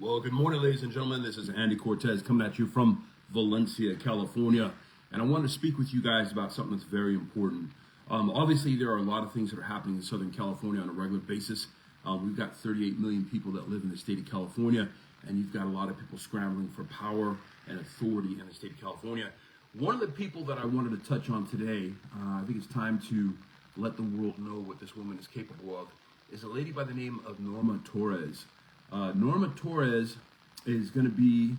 Well, good morning, ladies and gentlemen. This is Andy Cortez coming at you from Valencia, California. And I want to speak with you guys about something that's very important. Obviously, there are a lot of things that are happening in Southern California on a regular basis. We've got 38 million people that live in the state of California, and you've got a lot of people scrambling for power and authority in the state of California. One of the people that I wanted to touch on today, I think it's time to let the world know what this woman is capable of, is a lady by the name of Norma Torres. Norma Torres is going to be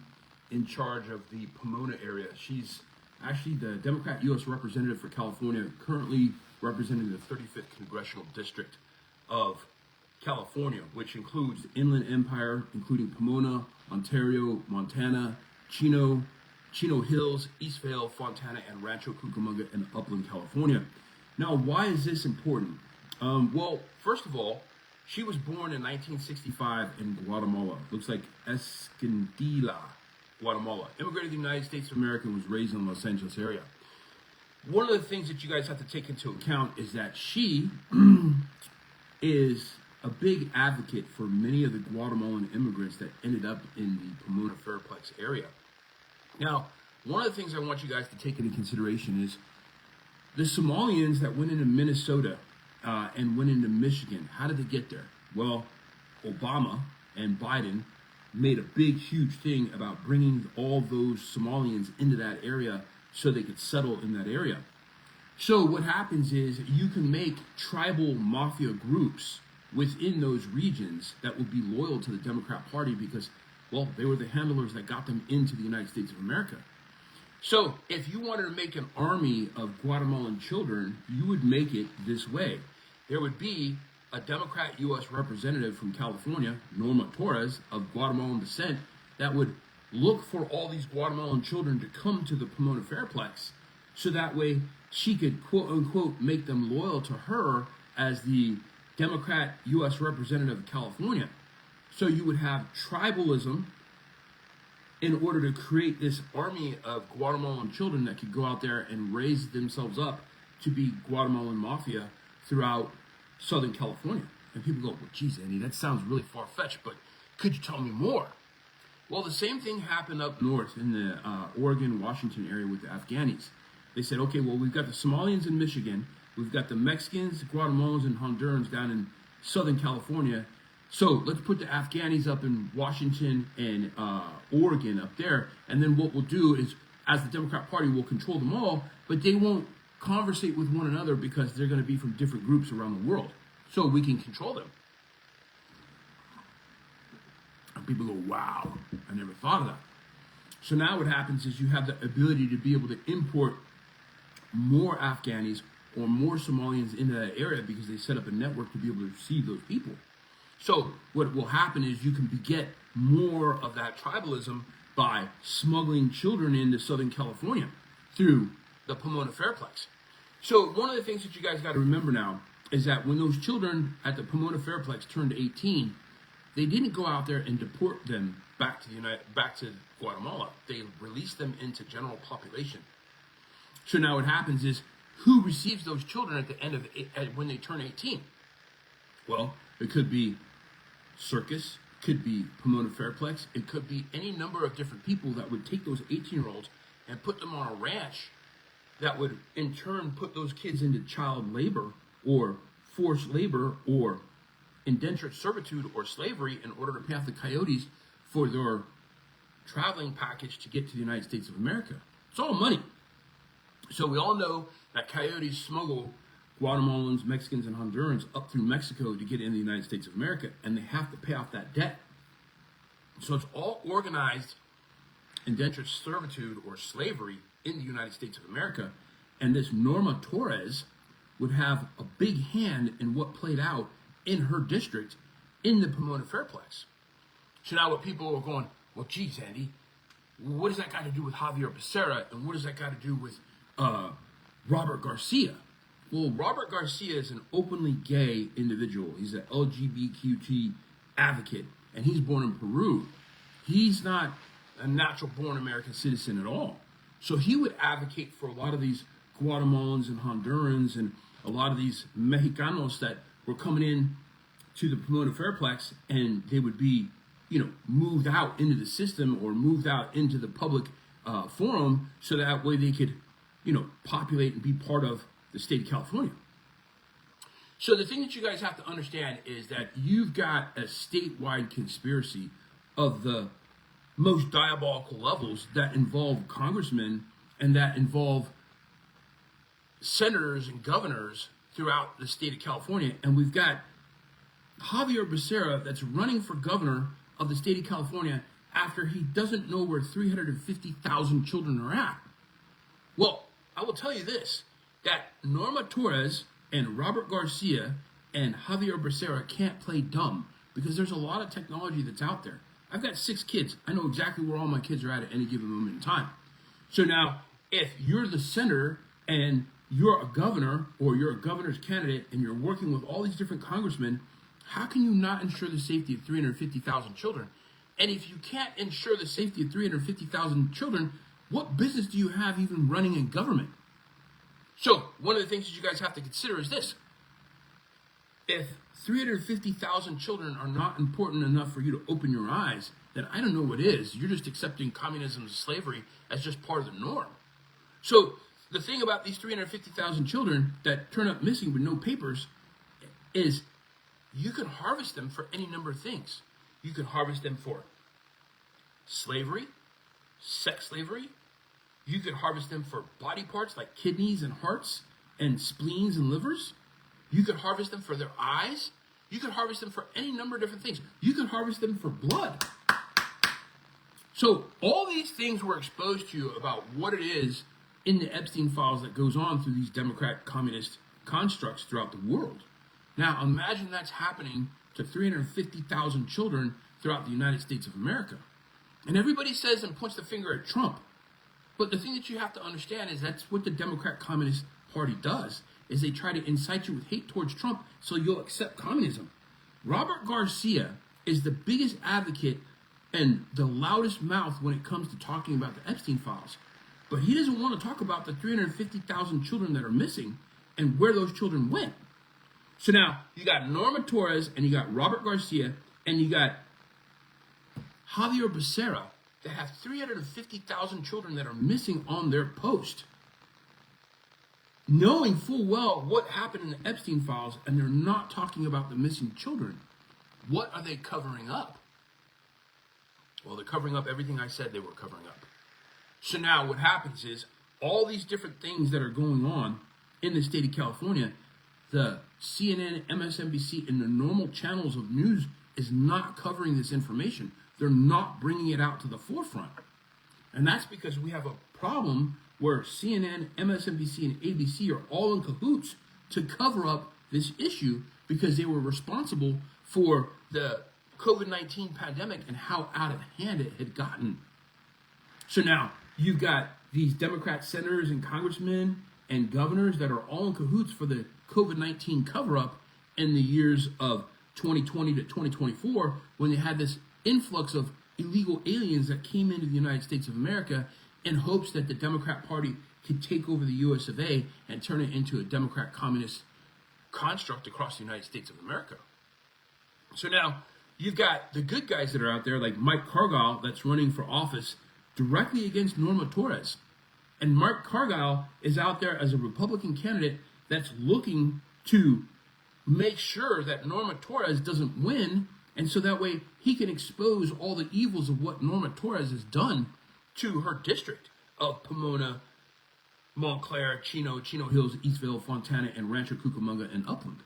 in charge of the Pomona area. She's actually the Democrat U.S. representative for California, currently representing the 35th Congressional District of California, which includes the Inland Empire, including Pomona, Ontario, Montana, Chino Hills, Eastvale, Fontana, and Rancho Cucamonga in Upland, California. Now, why is this important? Well, first of all, she was born in 1965 in Guatemala. Looks like Escondida, Guatemala. Immigrated to the United States of America and was raised in the Los Angeles area. One of the things that you guys have to take into account is that she is a big advocate for many of the Guatemalan immigrants that ended up in the Pomona Fairplex area. Now, one of the things I want you guys to take into consideration is the Somalians that went into Minnesota and went into Michigan. How did they get there? Well, Obama and Biden made a big, huge thing about bringing all those Somalians into that area so they could settle in that area. So what happens is you can make tribal mafia groups within those regions that will be loyal to the Democrat Party because, well, they were the handlers that got them into the United States of America. So if you wanted to make an army of Guatemalan children, you would make it this way. There would be a Democrat U.S. representative from California, Norma Torres, of Guatemalan descent, that would look for all these Guatemalan children to come to the Pomona Fairplex, so that way she could, quote unquote, make them loyal to her as the Democrat U.S. representative of California. So you would have tribalism in order to create this army of Guatemalan children that could go out there and raise themselves up to be Guatemalan mafia throughout Southern California. And people go, well, geez, Andy, that sounds really far-fetched, but could you tell me more? Well, the same thing happened up north in the Oregon, Washington area with the Afghanis. They said, okay, well, we've got the Somalians in Michigan, we've got the Mexicans, the Guatemalans, and Hondurans down in Southern California. So let's put the Afghanis up in Washington and Oregon up there, and then what we'll do is, as the Democrat Party, will control them all, but they won't conversate with one another because they're going to be from different groups around the world. So we can control them. And people go, wow, I never thought of that. So now what happens is you have the ability to be able to import more Afghanis or more Somalians into that area because they set up a network to be able to receive those people. So what will happen is you can beget more of that tribalism by smuggling children into Southern California through the Pomona Fairplex. So one of the things that you guys got to remember now is that when those children at the Pomona Fairplex turned 18, they didn't go out there and deport them back to Guatemala. They released them into general population. So now what happens is, who receives those children at the end of when they turn 18? Well, it could be Circus, could be Pomona Fairplex, it could be any number of different people that would take those 18-year-olds and put them on a ranch that would in turn put those kids into child labor or forced labor or indentured servitude or slavery in order to pay off the coyotes for their traveling package to get to the United States of America. It's all money. So we all know that coyotes smuggle Guatemalans, Mexicans, and Hondurans up through Mexico to get into the United States of America, and they have to pay off that debt. So it's all organized indentured servitude or slavery in the United States of America, and this Norma Torres would have a big hand in what played out in her district in the Pomona Fairplex. So now what people are going, well, geez, Andy, what does that got to do with Javier Becerra, and what does that got to do with Robert Garcia? Well, Robert Garcia is an openly gay individual. He's an LGBTQ advocate, and he's born in Peru. He's not a natural-born American citizen at all. So he would advocate for a lot of these Guatemalans and Hondurans and a lot of these Mexicanos that were coming in to the Pomona Fairplex, and they would be moved out into the system or moved out into the public forum, so that way they could, populate and be part of the state of California. So the thing that you guys have to understand is that you've got a statewide conspiracy of the most diabolical levels that involve congressmen and that involve senators and governors throughout the state of California. And we've got Xavier Becerra that's running for governor of the state of California after he doesn't know where 350,000 children are at. Well, I will tell you this, that Norma Torres and Robert Garcia and Xavier Becerra can't play dumb, because there's a lot of technology that's out there. I've got 6 kids. I know exactly where all my kids are at any given moment in time. So now, if you're the senator and you're a governor or you're a governor's candidate and you're working with all these different congressmen, how can you not ensure the safety of 350,000 children? And if you can't ensure the safety of 350,000 children, what business do you have even running in government? So one of the things that you guys have to consider is this. If 350,000 children are not important enough for you to open your eyes, then I don't know what is. You're just accepting communism and slavery as just part of the norm. So the thing about these 350,000 children that turn up missing with no papers is you can harvest them for any number of things. You can harvest them for slavery, sex slavery. You could harvest them for body parts like kidneys and hearts and spleens and livers. You could harvest them for their eyes. You could harvest them for any number of different things. You could harvest them for blood. So all these things were exposed to you about what it is in the Epstein files that goes on through these Democrat communist constructs throughout the world. Now imagine that's happening to 350,000 children throughout the United States of America. And everybody says and points the finger at Trump. But the thing that you have to understand is that's what the Democrat Communist Party does, is they try to incite you with hate towards Trump so you'll accept communism. Robert Garcia is the biggest advocate and the loudest mouth when it comes to talking about the Epstein files. But he doesn't want to talk about the 350,000 children that are missing and where those children went. So now you got Norma Torres and you got Robert Garcia and you got Xavier Becerra that have 350,000 children that are missing on their post, knowing full well what happened in the Epstein files, and they're not talking about the missing children. What are they covering up? Well, they're covering up everything I said they were covering up. So now what happens is all these different things that are going on in the state of California, the CNN, MSNBC, and the normal channels of news is not covering this information. They're not bringing it out to the forefront. And that's because we have a problem where CNN, MSNBC, and ABC are all in cahoots to cover up this issue because they were responsible for the COVID-19 pandemic and how out of hand it had gotten. So now you've got these Democrat senators and congressmen and governors that are all in cahoots for the COVID-19 cover-up in the years of 2020 to 2024 when they had this influx of illegal aliens that came into the United States of America in hopes that the Democrat Party could take over the US of A and turn it into a Democrat communist construct across the United States of America. So now you've got the good guys that are out there like Mike Cargile that's running for office directly against Norma Torres. And Mike Cargile is out there as a Republican candidate that's looking to make sure that Norma Torres doesn't win, and so that way he can expose all the evils of what Norma Torres has done to her district of Pomona, Montclair, Chino Hills, Eastville, Fontana, and Rancho Cucamonga, and Upland.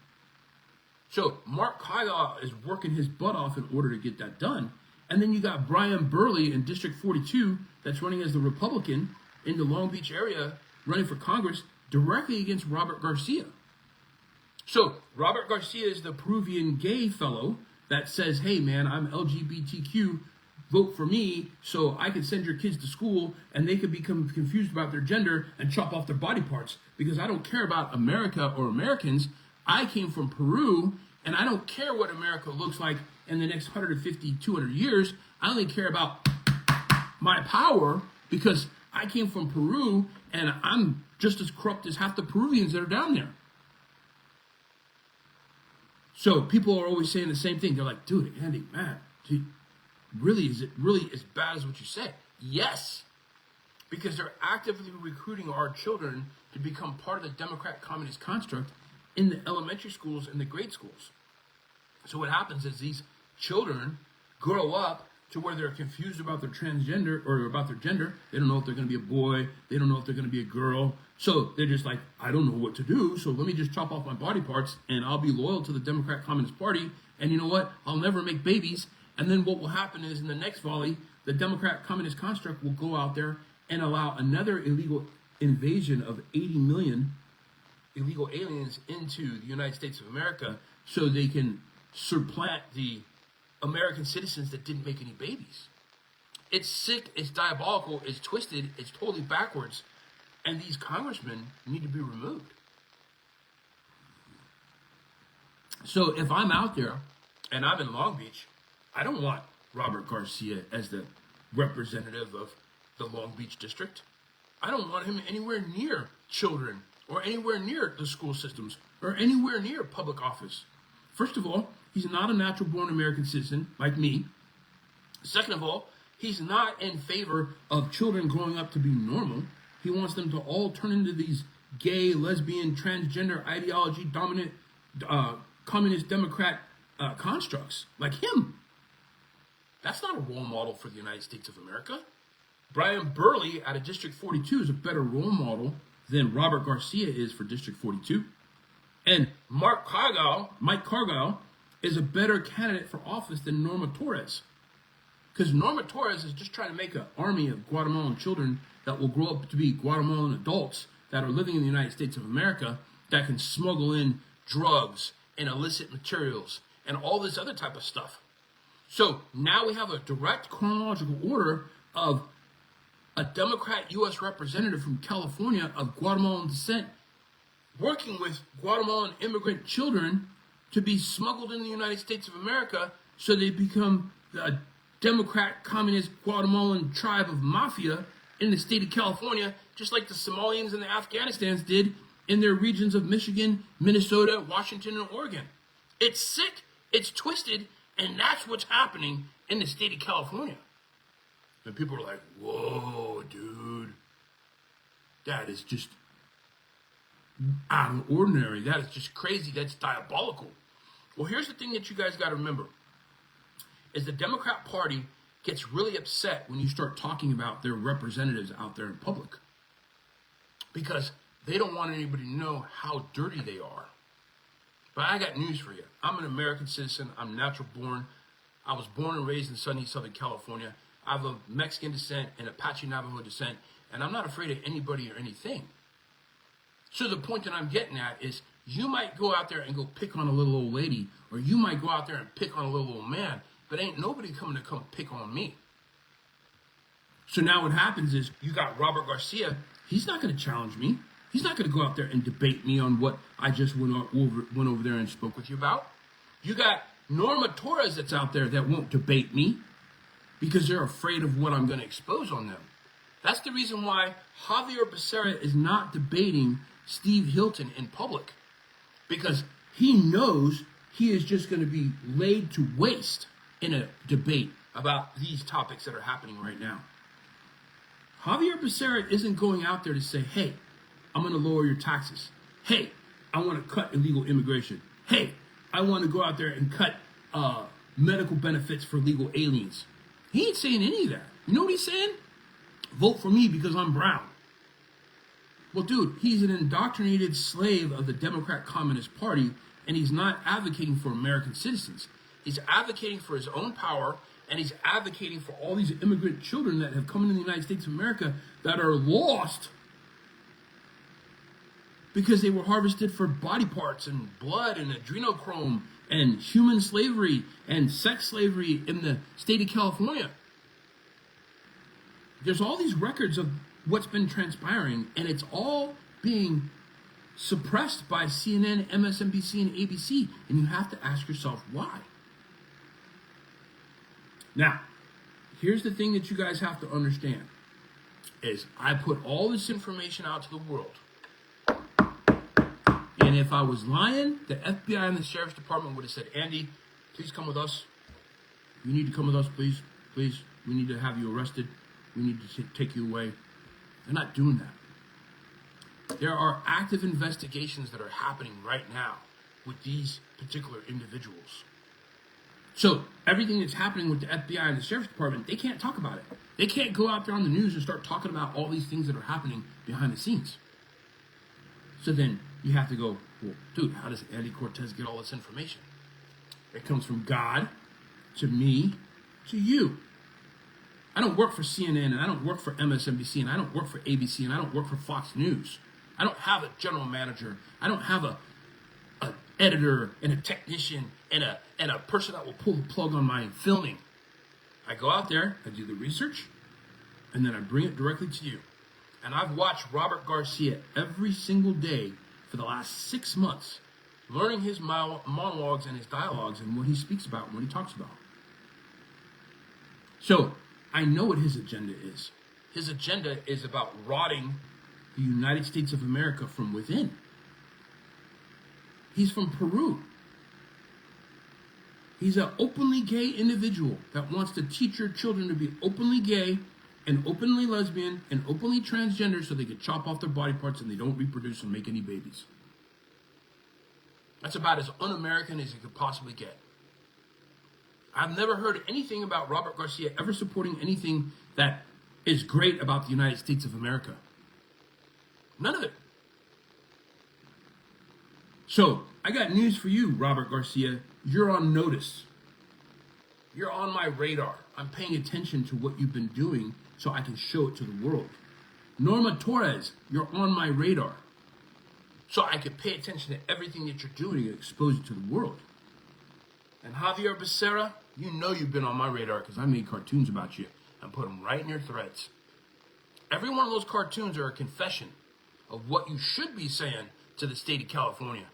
So Mark Cargile is working his butt off in order to get that done. And then you got Brian Burley in District 42 that's running as the Republican in the Long Beach area, running for Congress directly against Robert Garcia. So Robert Garcia is the Peruvian gay fellow that says, hey man, I'm LGBTQ, vote for me so I can send your kids to school and they could become confused about their gender and chop off their body parts because I don't care about America or Americans. I came from Peru and I don't care what America looks like in the next 150, 200 years. I only care about my power because I came from Peru and I'm just as corrupt as half the Peruvians that are down there. So people are always saying the same thing. They're like, dude, Andy, man, dude, Really, is it really as bad as what you say? Yes, because they're actively recruiting our children to become part of the Democrat communist construct in the elementary schools and the grade schools. So what happens is these children grow up to where they're confused about their transgender or about their gender. They don't know if they're going to be a boy. They don't know if they're going to be a girl. So they're just like, I don't know what to do. So let me just chop off my body parts and I'll be loyal to the Democrat Communist Party. And you know what? I'll never make babies. And then what will happen is in the next volley, the Democrat Communist construct will go out there and allow another illegal invasion of 80 million illegal aliens into the United States of America so they can supplant the American citizens that didn't make any babies. It's sick, it's diabolical, it's twisted, it's totally backwards, and these congressmen need to be removed. So if I'm out there and I'm in Long Beach, I don't want Robert Garcia as the representative of the Long Beach district. I don't want him anywhere near children or anywhere near the school systems or anywhere near public office. First of all, he's not a natural-born American citizen like me. Second of all, he's not in favor of children growing up to be normal. He wants them to all turn into these gay, lesbian, transgender, ideology-dominant, communist Democrat constructs like him. That's not a role model for the United States of America. Brian Burley out of District 42 is a better role model than Robert Garcia is for District 42. And Mike Cargile is a better candidate for office than Norma Torres. Because Norma Torres is just trying to make an army of Guatemalan children that will grow up to be Guatemalan adults that are living in the United States of America that can smuggle in drugs and illicit materials and all this other type of stuff. So now we have a direct chronological order of a Democrat U.S. representative from California of Guatemalan descent working with Guatemalan immigrant children to be smuggled in the United States of America so they become a Democrat communist Guatemalan tribe of mafia in the state of California, just like the Somalians and the Afghanistans did in their regions of Michigan, Minnesota, Washington, and Oregon. It's sick, it's twisted, and that's what's happening in the state of California. And people are like, whoa, dude, that is just out of the ordinary. That is just crazy. That's diabolical. Well, here's the thing that you guys got to remember, is the Democrat Party gets really upset when you start talking about their representatives out there in public because they don't want anybody to know how dirty they are. But I got news for you. I'm an American citizen. I'm natural born. I was born and raised in sunny Southern California. I have a Mexican descent and Apache Navajo descent, and I'm not afraid of anybody or anything. So the point that I'm getting at is you might go out there and go pick on a little old lady, or you might go out there and pick on a little old man, but ain't nobody coming to come pick on me. So now what happens is you got Robert Garcia. He's not going to challenge me. He's not going to go out there and debate me on what I just went over there and spoke with you about. You got Norma Torres that's out there that won't debate me because they're afraid of what I'm going to expose on them. That's the reason why Javier Becerra is not debating Steve Hilton in public, because he knows he is just going to be laid to waste in a debate about these topics that are happening right now. Javier Becerra isn't going out there to say, hey, I'm going to lower your taxes. Hey, I want to cut illegal immigration. Hey, I want to go out there and cut medical benefits for legal aliens. He ain't saying any of that. You know what he's saying? Vote for me because I'm brown. Well, dude, he's an indoctrinated slave of the Democrat Communist Party, and he's not advocating for American citizens. He's advocating for his own power, and he's advocating for all these immigrant children that have come into the United States of America that are lost because they were harvested for body parts and blood and adrenochrome and human slavery and sex slavery in the state of California. There's all these records of what's been transpiring, and it's all being suppressed by CNN, MSNBC, and ABC, and you have to ask yourself why. Now, here's the thing that you guys have to understand, is I put all this information out to the world. And if I was lying, the FBI and the Sheriff's Department would have said, Andy, please come with us. You need to come with us, please. please, we need to have you arrested. We need to take you away. They're not doing that. There are active investigations that are happening right now with these particular individuals. So everything that's happening with the FBI and the Sheriff's Department, they can't talk about it. They can't go out there on the news and start talking about all these things that are happening behind the scenes. So then you have to go, well, dude, how does Andy Cortez get all this information? It comes from God to me to you. I don't work for CNN, and I don't work for MSNBC, and I don't work for ABC, and I don't work for Fox News. I don't have a general manager. I don't have an editor and a technician and a person that will pull the plug on my filming. I go out there, I do the research, and then I bring it directly to you. And I've watched Robert Garcia every single day for the last 6 months, learning his monologues and his dialogues and what he speaks about and what he talks about. So I know what his agenda is. His agenda is about rotting the United States of America from within. He's from Peru. He's an openly gay individual that wants to teach your children to be openly gay and openly lesbian and openly transgender so they can chop off their body parts and they don't reproduce and make any babies. That's about as un-American as you could possibly get. I've never heard anything about Robert Garcia ever supporting anything that is great about the United States of America. None of it. So, I got news for you, Robert Garcia. You're on notice. You're on my radar. I'm paying attention to what you've been doing so I can show it to the world. Norma Torres, you're on my radar. So I can pay attention to everything that you're doing and expose it to the world. And Javier Becerra, you know you've been on my radar because I made cartoons about you and put them right in your threads. Every one of those cartoons are a confession of what you should be saying to the state of California.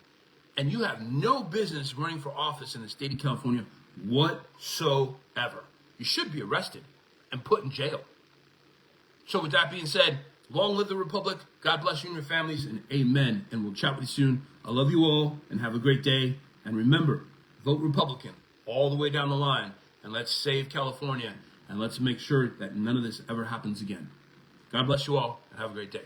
And you have no business running for office in the state of California whatsoever. You should be arrested and put in jail. So with that being said, long live the Republic. God bless you and your families, and amen. And we'll chat with you soon. I love you all, and have a great day. And remember, vote Republican all the way down the line, and let's save California, and let's make sure that none of this ever happens again. God bless you all, and have a great day.